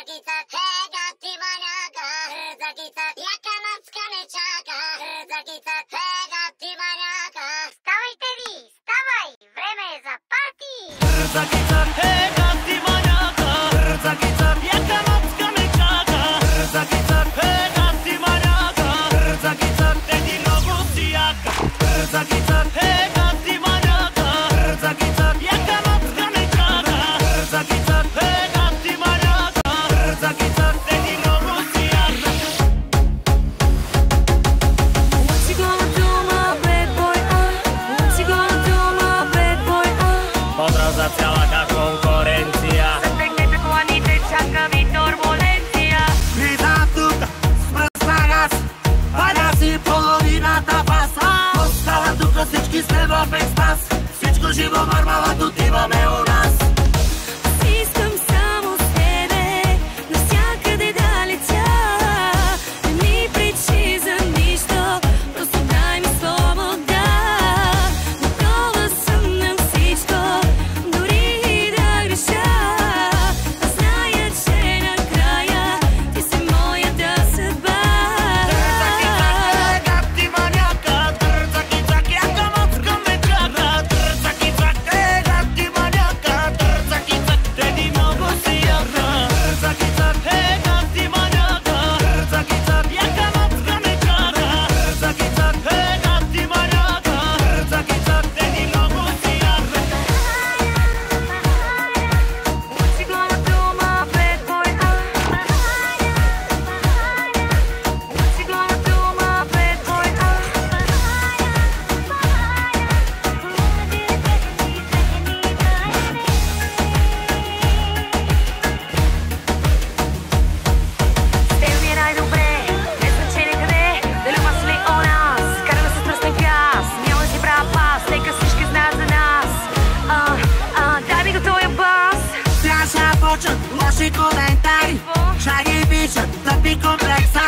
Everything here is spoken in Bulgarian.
Rzagica, hega, ty maniaka. Rzagica, jaka macka mnie czeka. Rzagica, hega, ty maniaka. Wstawajte wy, wstawaj, vreme je za party. Rzagica, hega, ty maniaka. Rzagica, jaka macka mnie czeka. Rzagica, hega, ty maniaka. Rzagica, dedi nogu sijaka. Rzagica, hega, ty maniaka. Rzagica, jaka macka mnie czeka. Rzagica, hega, ty maniaka. Rzagica, dedi nogu sijaka. What you gonna do, my bad boy, What you gonna do, my bad boy, Podraza cała konkurencja. Zatekaj dokładnie, czeka mi turbulencja. Privatnuta, sprăsnagas, Padați polovina ta pasa. Ostala tu că всички сме в екстаз. Всичко живо вървала отиваме у нас. Искам само с тебе навсякъде да летя. Не ми пречи за нищо, просто дай ми свобода. Готова съм на всичко, дори и да греша. Аз зная, че накрая ти си моята съдба. Трцаки-цак, ти маняка. Трцаки-цак, яка мацка ме чака. Трцаки-цак, ти маняка. Трцаки-цак, теди много си яка. Трцаки-цак, ти маняка. Трцаки-цак, яка мацка ме чака. Трцаки-цак, ти маняка. Трцаки-цак, теди много си яка. What you gonna do, my bad boy, What you gonna do, my bad boy, С теб ми е най-добре, без значение къде, дали ма ли у нас, караме с пръстен газ, няма да си правя пас, нека всички знаят за нас. Дай ми го този бас. Сега ще почнат лоши коментари. Ще ги пишат тъпи комплекса.